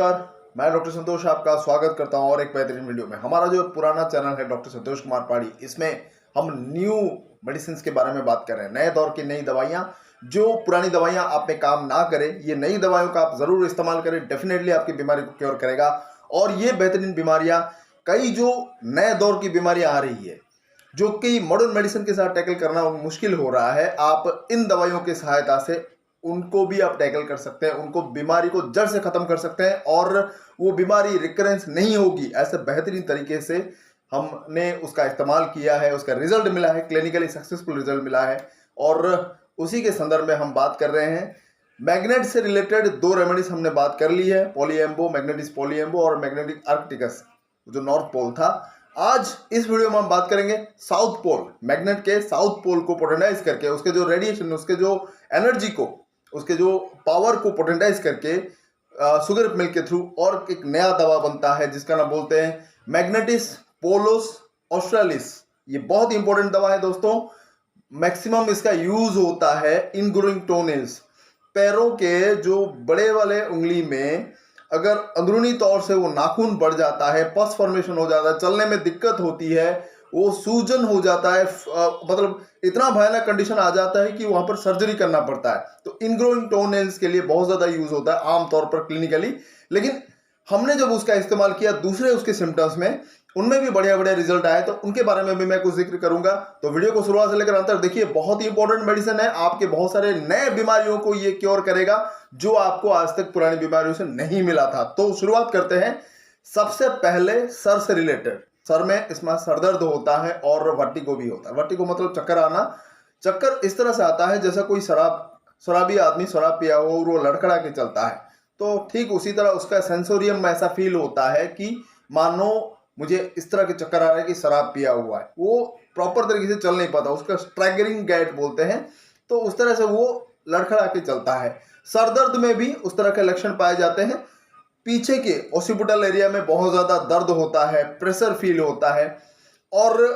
नमस्कार, मैं डॉक्टर संतोष आपका स्वागत करता हूं और एक बेहतरीन वीडियो में। हमारा जो पुराना चैनल है डॉक्टर संतोष कुमार पहाड़ी, इसमें हम न्यू मेडिसिन के बारे में बात कर रहे हैं। नए दौर की नई दवाइयां, जो पुरानी दवाइयां आप में काम ना करें, ये नई दवाइयों का आप जरूर इस्तेमाल करें। डेफिनेटली आपकी बीमारी को क्योर करेगा। और ये बेहतरीन बीमारियां, कई जो नए दौर की बीमारियां आ रही है जो कि मॉडर्न मेडिसिन के साथ टैकल करना मुश्किल हो रहा है, आप इन दवाइयों की सहायता से उनको भी आप टैकल कर सकते हैं, उनको बीमारी को जड़ से खत्म कर सकते हैं और वो बीमारी रिकरेंस नहीं होगी। ऐसे बेहतरीन तरीके से हमने उसका इस्तेमाल किया है, उसका रिजल्ट मिला है, क्लिनिकली सक्सेसफुल रिजल्ट मिला है। और उसी के संदर्भ में हम बात कर रहे हैं। मैग्नेट से रिलेटेड दो रेमेडीज हमने बात कर ली है, पॉलीएम्बो, मैग्नेटिस पॉलीएम्बो और मैग्नेटिक आर्कटिकस जो नॉर्थ पोल था। आज इस वीडियो में हम बात करेंगे साउथ पोल, मैग्नेट के साउथ पोल को पोटेंटाइज करके, उसके जो रेडिएशन, उसके जो एनर्जी को, उसके जो पावर को पोटेंटाइज करके सुगर मिल्क के थ्रू और एक नया दवा बनता है जिसका नाम बोलते हैं मैग्नेटिस पोलोस ऑस्ट्रेलिस। ये बहुत इंपॉर्टेंट दवा है दोस्तों। मैक्सिमम इसका यूज होता है इन ग्रोइंग टोनेल्स, पैरों के जो बड़े वाले उंगली में अगर अंदरूनी तौर से वो नाखून बढ़ जाता है, पस फॉर्मेशन हो जाता है, चलने में दिक्कत होती है, वो सूजन हो जाता है, मतलब इतना भयानक कंडीशन आ जाता है कि वहां पर सर्जरी करना पड़ता है। तो इनग्रोइंग टोनेल्स के लिए बहुत ज्यादा यूज होता है आमतौर पर क्लिनिकली। लेकिन हमने जब उसका इस्तेमाल किया दूसरे उसके सिम्टम्स में, उनमें भी बढ़िया बढ़िया रिजल्ट आए, तो उनके बारे में भी मैं कुछ जिक्र करूंगा। तो वीडियो को शुरुआत से लेकर अंत तक देखिए। बहुत ही इंपॉर्टेंट मेडिसिन है, आपके बहुत सारे नए बीमारियों को ये क्योर करेगा जो आपको आज तक पुरानी बीमारियों से नहीं मिला था। तो शुरुआत करते हैं। सबसे पहले सर से रिलेटेड, सर में इसमें सरदर्द होता है और वर्टिगो भी होता है। वर्टिगो मतलब चक्कर आना। चक्कर इस तरह से आता है जैसा कोई शराबी आदमी शराब पिया हो और वो लड़खड़ा के चलता है, तो ठीक उसी तरह उसका सेंसोरियम में ऐसा फील होता है कि मानो मुझे इस तरह के चक्कर आ रहा है कि शराब पिया हुआ है। वो प्रॉपर तरीके से चल नहीं पाता, उसका स्ट्रैगरिंग गैट बोलते हैं। तो उस तरह से वो लड़खड़ा के चलता है। सरदर्द में भी उस तरह के लक्षण पाए जाते हैं। पीछे के ओसिपिटल एरिया में बहुत ज्यादा दर्द होता है, प्रेशर फील होता है, और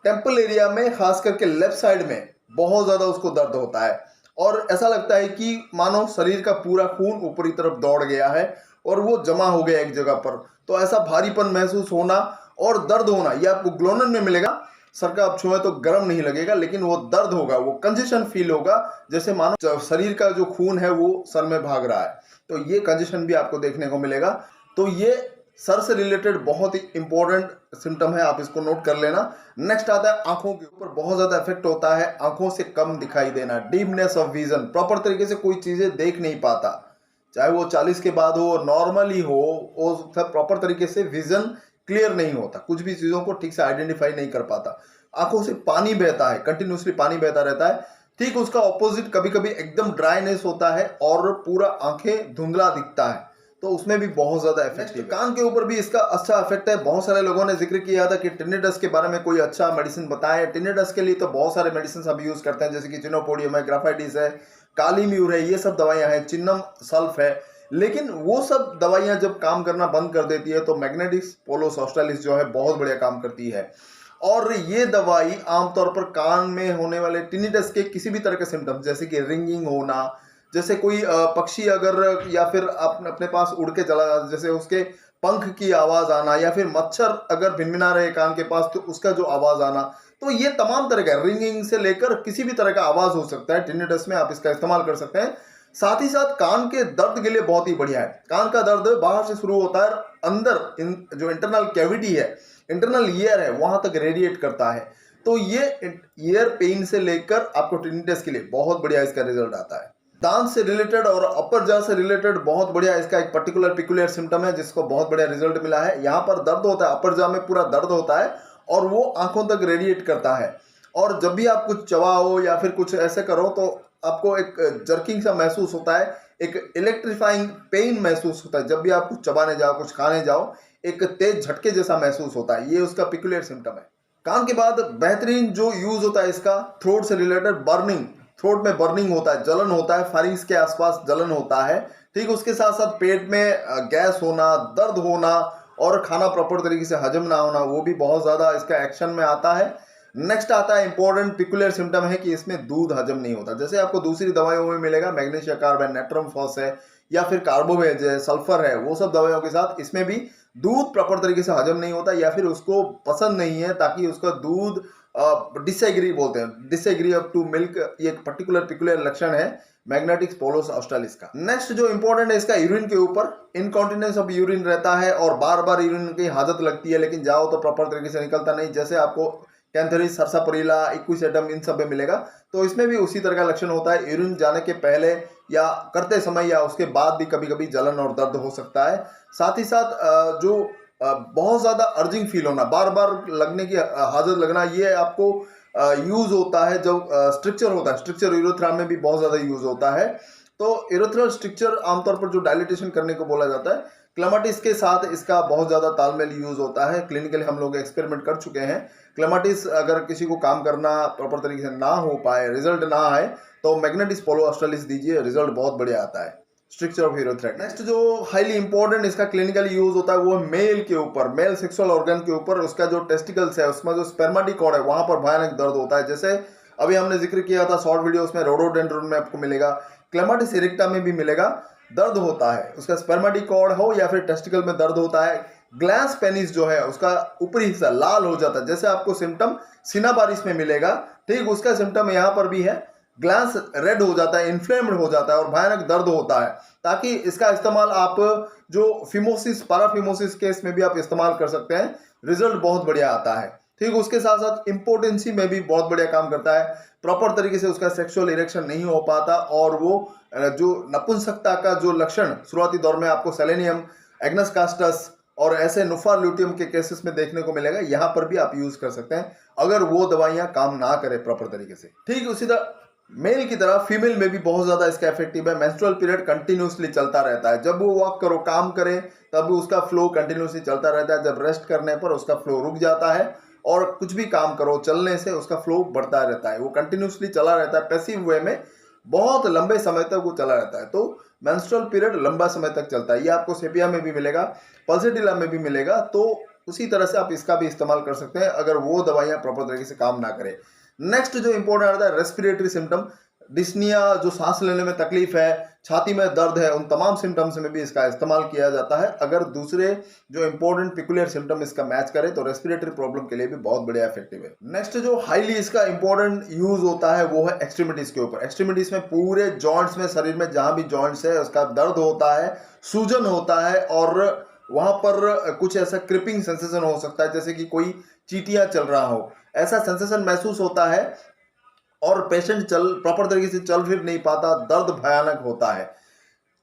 टेम्पल एरिया में खास करके लेफ्ट साइड में बहुत ज्यादा उसको दर्द होता है। और ऐसा लगता है कि मानो शरीर का पूरा खून ऊपरी तरफ दौड़ गया है और वो जमा हो गया एक जगह पर। तो ऐसा भारीपन महसूस होना और दर्द होना, ये आपको ग्लोनन में मिलेगा। सर का आप छुए तो गर्म नहीं लगेगा, लेकिन वो दर्द होगा, वो कंजेशन फील होगा, जैसे मानो शरीर का जो खून है वो सर में भाग रहा है। तो ये कंजेशन भी आपको देखने को मिलेगा। तो ये सर से रिलेटेड बहुत ही इंपॉर्टेंट सिम्टम है, आप इसको नोट कर लेना। नेक्स्ट आता है आंखों के ऊपर बहुत ज्यादा इफेक्ट होता है, आंखों से कम दिखाई देना, डीपनेस ऑफ विजन, प्रॉपर तरीके से कोई चीजें देख नहीं पाता, चाहे वो 40 के बाद हो, नॉर्मली हो, वो सब प्रॉपर तरीके से विजन क्लियर नहीं होता, कुछ भी चीजों को ठीक से आइडेंटिफाई नहीं कर पाता। आंखों से पानी बहता है, कंटिन्यूसली पानी बहता रहता है। ठीक उसका ऑपोजिट कभी कभी एकदम ड्राइनेस होता है और पूरा आंखें धुंधला दिखता है, तो उसमें भी बहुत ज्यादा इफेक्ट है। कान के ऊपर भी इसका अच्छा इफेक्ट है। बहुत सारे लोगों ने जिक्र किया था कि टिनिटस के बारे में कोई अच्छा मेडिसिन बताएं। टिनिटस के लिए तो बहुत सारे मेडिसिन अब यूज करते हैं, जैसे कि चिनोपोडियम है, ग्राफाइटिस है, काली म्यूर है, ये सब दवाइयां हैं, चिन्नम सल्फ है। लेकिन वो सब दवाइयां जब काम करना बंद कर देती है तो मैग्नेटिस पोलोस ऑस्ट्रेलिस जो है बहुत बढ़िया काम करती है। और ये दवाई आमतौर पर कान में होने वाले टिनिटस के किसी भी तरह के सिम्टम्स, जैसे कि रिंगिंग होना, जैसे कोई पक्षी अगर या फिर अपने पास उड़ के चला जाता, जैसे उसके पंख की आवाज आना, या फिर मच्छर अगर भिनभिना रहे कान के पास तो उसका जो आवाज आना, तो ये तमाम तरह का रिंगिंग से लेकर किसी भी तरह का आवाज हो सकता है टिनिटस में, आप इसका इस्तेमाल कर सकते हैं। साथ ही साथ कान के दर्द के लिए बहुत ही बढ़िया है। कान का दर्द बाहर से शुरू होता है, अंदर जो इंटरनल कैविटी है, इंटरनल ईयर है, वहां तक रेडिएट करता है। तो ये ईयर पेन से लेकर आपको टिनिटस के लिए बहुत बढ़िया इसका रिजल्ट आता है। दांत से रिलेटेड और अपर जॉ से रिलेटेड बहुत बढ़िया इसका एक पिकुलर सिम्टम है जिसको बहुत बढ़िया रिजल्ट मिला है। यहाँ पर दर्द होता है, अपर जॉ में पूरा दर्द होता है और वो आंखों तक रेडिएट करता है। और जब भी आप कुछ चबाओ या फिर कुछ ऐसे करो तो आपको एक जर्किंग सा महसूस होता है, एक इलेक्ट्रीफाइंग पेन महसूस होता है। जब भी आप कुछ चबाने जाओ, कुछ खाने जाओ, एक तेज झटके जैसा महसूस होता है। ये उसका पिकुलर सिम्टम है। कान के बाद बेहतरीन जो यूज होता है इसका, थ्रोट से रिलेटेड बर्निंग, थ्रोट में बर्निंग होता है, जलन होता है, फारिंक्स के आसपास जलन होता है। ठीक उसके साथ साथ पेट में गैस होना, दर्द होना और खाना प्रॉपर तरीके से हजम ना होना, वो भी बहुत ज्यादा इसका एक्शन में आता है। नेक्स्ट आता है इंपॉर्टेंट पिकुलर सिम्टम है कि इसमें दूध हजम नहीं होता, जैसे आपको दूसरी दवाइयों में मिलेगा, मैग्नीशिया कार्बाइड, नेट्रम फॉस है, या फिर कार्बोवेज है, सल्फर है, वो सब दवाइयों के साथ इसमें भी दूध प्रॉपर तरीके से हजम नहीं होता या फिर उसको पसंद नहीं है, ताकि उसका दूध डिसएग्री बोलते हैं, डिसएग्री अप टू मिल्क, ये एक पिकुलर लक्षण है मैग्नेटिक पोलोस ऑस्ट्रालिस का। नेक्स्ट जो इंपॉर्टेंट है इसका यूरिन के ऊपर इनकॉन्टिनेंस ऑफ यूरिन रहता है और बार बार यूरिन की हाजत लगती है, लेकिन जाओ तो प्रॉपर तरीके से निकलता नहीं, जैसे आपको कैंथेरिस, सर्सापोरिला, इक्विसेटम इन सब में मिलेगा। तो इसमें भी उसी तरह का लक्षण होता है, यूरिन जाने के पहले या करते समय या उसके बाद भी कभी कभी जलन और दर्द हो सकता है। साथ ही साथ जो बहुत ज़्यादा अर्जिंग फील होना, बार बार लगने की हाजत लगना, ये आपको यूज़ होता है जब स्ट्रक्चर होता है, स्ट्रक्चर यूरोथ्रा में भी बहुत ज़्यादा यूज़ होता है। तो यूरोथ्रल स्ट्रक्चर आमतौर पर जो डायलिटेशन करने को बोला जाता है, क्लेमाटिस के साथ इसका बहुत ज़्यादा तालमेल यूज़ होता है। क्लिनिकली हम लोग एक्सपेरिमेंट कर चुके हैं। क्लेमाटिस अगर किसी को काम करना प्रॉपर तरीके से ना हो पाए, रिजल्ट ना आए, तो मैग्नेटिस पोलो ऑस्ट्रालिस दीजिए, रिजल्ट बहुत बढ़िया आता है स्ट्रक्चर ऑफ यूरोथ्रा। नेक्स्ट जो हाईली इंपॉर्टेंट इसका क्लिनिकल यूज होता है वो है मेल के ऊपर, मेल सेक्सुअल ऑर्गन के ऊपर। उसका जो टेस्टिकल्स है उसमें जो स्पर्मेटिकॉर्ड है वहां पर भयानक दर्द होता है, जैसे अभी हमने जिक्र किया था शॉर्ट वीडियो में, रोडोडेंड्रॉन में आपको मिलेगा, क्लेमाटिस इरेक्टा में भी मिलेगा, दर्द होता है। उसका स्पर्मेटिकॉर्ड हो या फिर टेस्टिकल में दर्द होता है। ग्लैंस पेनिस जो है उसका ऊपरी हिस्सा लाल हो जाता है, जैसे आपको सिम्टम सिनाबारिस में मिलेगा, ठीक उसका सिम्टम यहाँ पर भी है। ग्लैंस रेड हो जाता है, इन्फ्लेम्ड हो जाता है और भयानक दर्द होता है। ताकि इसका इस्तेमाल आप जो फिमोसिस, पाराफिमोसिस केस में भी आप इस्तेमाल कर सकते हैं, रिजल्ट बहुत बढ़िया आता है। ठीक उसके साथ साथ इम्पोर्टेंसी में भी बहुत बढ़िया काम करता है। प्रॉपर तरीके से उसका सेक्सुअल इरेक्शन नहीं हो पाता और वो जो नपुंसकता का जो लक्षण शुरुआती दौर में आपको सेलेनियम, एग्नस कास्टस और ऐसे नुफार ल्यूटियम के केसेस में देखने को मिलेगा, यहाँ पर भी आप यूज कर सकते हैं अगर वो दवाइयाँ काम ना करें प्रॉपर तरीके से। ठीक उसी तरह मेल की तरह फीमेल में भी बहुत ज्यादा इसका इफेक्टिव है। मेंस्ट्रुअल पीरियड कंटिन्यूसली चलता रहता है, जब वो वॉक करो, काम करे, तब उसका फ्लो कंटिन्यूसली चलता रहता है। जब रेस्ट करने पर उसका फ्लो रुक जाता है और कुछ भी काम करो, चलने से उसका फ्लो बढ़ता रहता है, वो कंटिन्यूसली चला रहता है पैसिव वे में, बहुत लंबे समय तक वो चला रहता है। तो मेंस्ट्रुअल पीरियड लंबा समय तक चलता है। ये आपको सेपिया में भी मिलेगा, पल्सेटिला में भी मिलेगा। तो उसी तरह से आप इसका भी इस्तेमाल कर सकते हैं अगर वो दवाइयाँ प्रॉपर तरीके से काम ना करें। नेक्स्ट जो इंपॉर्टेंट आता है रेस्पिरेटरी सिम्टम, डिस्निया जो सांस लेने में तकलीफ है, छाती में दर्द है, उन तमाम सिम्टम्स में भी इसका इस्तेमाल किया जाता है। अगर दूसरे जो इंपॉर्टेंट पिकुलियर सिम्टम इसका मैच करे तो रेस्पिरेटरी प्रॉब्लम के लिए भी बहुत बढ़िया इफेक्टिव है। नेक्स्ट जो हाईली इसका इंपॉर्टेंट यूज होता है वो है एक्सट्रीमिटीज के ऊपर। एक्सट्रीमिटीज में पूरे जॉइंट्स में, शरीर में जहां भी जॉइंट्स है उसका दर्द होता है, सूजन होता है और वहां पर कुछ ऐसा क्रिपिंग सेंसेशन हो सकता है, जैसे कि कोई चींटियां चल रहा हो, ऐसा सेंसेशन महसूस होता है और पेशेंट प्रॉपर तरीके से चल फिर नहीं पाता, दर्द भयानक होता है।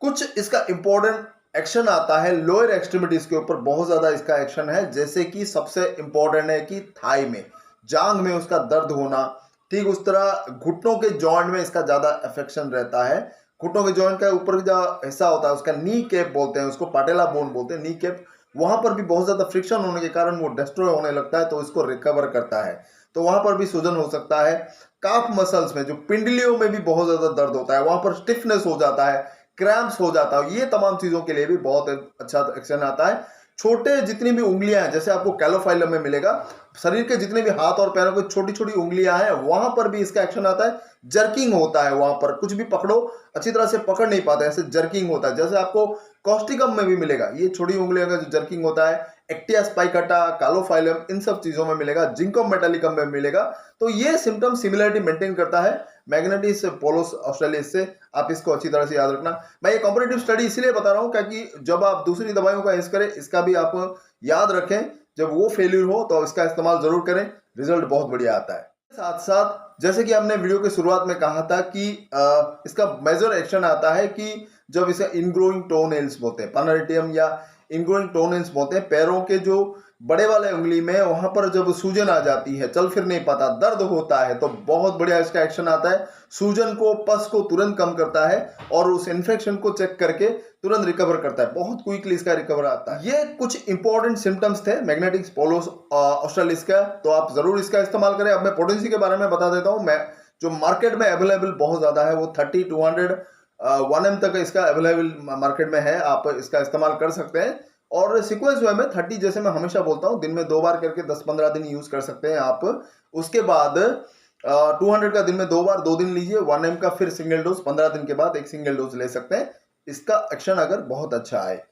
कुछ इसका इंपॉर्टेंट एक्शन आता है लोअर एक्सट्रीमिटीज के ऊपर, बहुत ज्यादा इसका एक्शन है, जैसे कि सबसे इंपॉर्टेंट है कि थाई में, जांग में उसका दर्द होना। ठीक उस तरह घुटनों के जॉइंट में इसका ज्यादा अफेक्शन रहता है। घुटनों के जॉइंट का ऊपर जो हिस्सा होता है उसका नी कैप बोलते हैं, उसको पाटेला बोन बोलते हैं, नी कैप, वहां पर भी बहुत ज्यादा फ्रिक्शन होने के कारण वो डिस्ट्रॉय होने लगता है, तो इसको रिकवर करता है। तो वहां पर भी सूजन हो सकता है। काफ मसल्स में, जो पिंडलियों में भी बहुत ज्यादा दर्द होता है, वहां पर स्टिफनेस हो जाता है, क्रैम्प्स हो जाता है, ये तमाम चीजों के लिए भी बहुत अच्छा एक्शन आता है। छोटे जितनी भी उंगलियां हैं, जैसे आपको कैलोफाइलम में मिलेगा, शरीर के जितने भी हाथ और पैरों की छोटी छोटी उंगलियां हैं वहां पर भी इसका एक्शन आता है। जर्किंग होता है, वहां पर कुछ भी पकड़ो अच्छी तरह से पकड़ नहीं पाते, ऐसे जर्किंग होता है। जैसे आपको कॉस्टिकम में भी मिलेगा, ये छोटी उंगलियों का जो जर्किंग होता है, एक्टिया स्पाइकाटा, कालोफाइलम, इन सब चीजों में मिलेगा, जिंकम मेटालिकम में मिलेगा। तो ये सिम्टम सिमिलरिटी मेंटेन करता है मैग्नेटिस पोलोस ऑस्ट्रालिस से। आप इसको अच्छी तरह से याद रखना। मैं ये कॉम्पिटिटिव स्टडी इसलिए बता रहा हूं क्योंकि जब आप दूसरी दवाइयों का यूज करें, इसका भी आप याद रखें, जब वो फेल्यूर हो तो इसका इस्तेमाल जरूर करें, रिजल्ट बहुत बढ़िया आता है। साथ साथ जैसे कि हमने वीडियो के शुरुआत में कहा था कि इसका मेजर एक्शन आता है कि जब इसे इनग्रोइंग टोनेल्स बोलते हैं, पनरेटियम या इनग्रोइंग टोनेल्स बोलते हैं, पैरों के जो बड़े वाले उंगली में वहां पर जब सूजन आ जाती है, चल फिर नहीं पाता, दर्द होता है, तो बहुत बढ़िया इसका एक्शन आता है। सूजन को, पस को तुरंत कम करता है और उस इन्फेक्शन को चेक करके तुरंत रिकवर करता है, बहुत क्विकली इसका रिकवर आता है। ये कुछ इंपॉर्टेंट सिम्टम्स थे मैग्नेटिक पोलोस ऑस्ट्रालिस का, तो आप जरूर इसका इस्तेमाल करें। अब मैं पोटेंसी के बारे में बता देता हूँ। मैं जो मार्केट में अवेलेबल बहुत ज्यादा है, वो 30 200 1M तक इसका अवेलेबल मार्केट में है, आप इसका इस्तेमाल कर सकते हैं। और सीक्वेंस वे में 30, जैसे मैं हमेशा बोलता हूँ, दिन में 2 बार करके 10-15 दिन यूज कर सकते हैं आप। उसके बाद 200 का दिन में 2 बार 2 दिन लीजिए, 1M का फिर सिंगल डोज 15 दिन के बाद एक सिंगल डोज ले सकते हैं। इसका एक्शन अगर बहुत अच्छा आए।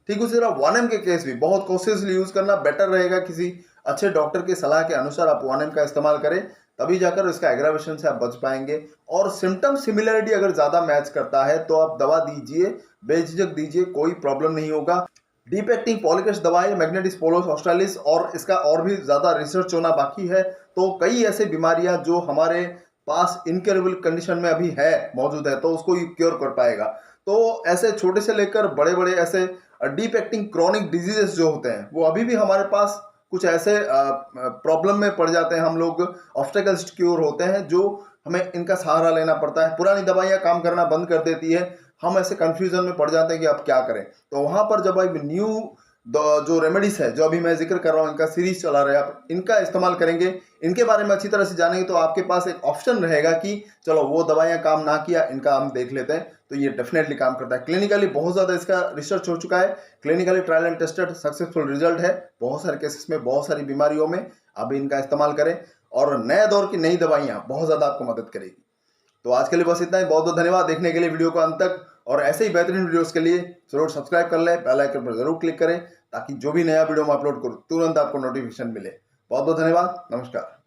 ठीक उसी तरह 1M के केस भी बहुत कॉशियसली यूज करना बेटर रहेगा। किसी अच्छे डॉक्टर की सलाह के अनुसार आप 1M का इस्तेमाल करें, तभी जाकर इसका एग्रावेशन से आप बच पाएंगे। और सिम्टम सिमिलरिटी अगर ज्यादा मैच करता है तो आप दवा दीजिए, बेझिझक दीजिए, कोई प्रॉब्लम नहीं होगा। डीप एक्टिंग फॉलिक एसिड दवा है मैग्नेटिस पोलोस ऑस्ट्रालिस, और इसका और भी ज्यादा रिसर्च होना बाकी है। तो कई ऐसे बीमारियां जो हमारे पास इनक्योरेबल कंडीशन में अभी है, मौजूद है, तो उसको क्योर कर पाएगा। तो ऐसे छोटे से लेकर बड़े बड़े ऐसे डीप एक्टिंग क्रॉनिक डिजीजेस जो होते हैं, वो अभी भी हमारे पास कुछ ऐसे प्रॉब्लम में पड़ जाते हैं हम लोग, ऑब्स्टेकल्स क्योर होते हैं जो हमें इनका सहारा लेना पड़ता है। पुरानी दवाइयाँ काम करना बंद कर देती है, हम ऐसे कंफ्यूजन में पड़ जाते हैं कि अब क्या करें। तो वहां पर जब अब न्यू जो रेमेडीज है, जो अभी मैं जिक्र कर रहा हूँ, इनका सीरीज चला रहा है, आप इनका इस्तेमाल करेंगे, इनके बारे में अच्छी तरह से जानेंगे, तो आपके पास एक ऑप्शन रहेगा कि चलो वो दवाइयाँ काम ना किया, इनका हम देख लेते हैं। तो ये डेफिनेटली काम करता है। क्लिनिकली बहुत ज़्यादा इसका रिसर्च हो चुका है, clinically trial and tested successful result है बहुत सारे केसेस में, बहुत सारी बीमारियों में। अभी इनका इस्तेमाल करें और नए दौर की नई दवाइयाँ बहुत ज़्यादा आपको मदद करेगी। तो आज के लिए बस इतना ही। बहुत बहुत धन्यवाद देखने के लिए वीडियो को अंत तक, और ऐसे ही बेहतरीन वीडियोस के लिए जरूर सब्सक्राइब कर लें, बेल आइकन पर जरूर क्लिक करें, ताकि जो भी नया वीडियो मैं अपलोड करूं तुरंत आपको नोटिफिकेशन मिले। बहुत बहुत धन्यवाद, नमस्कार।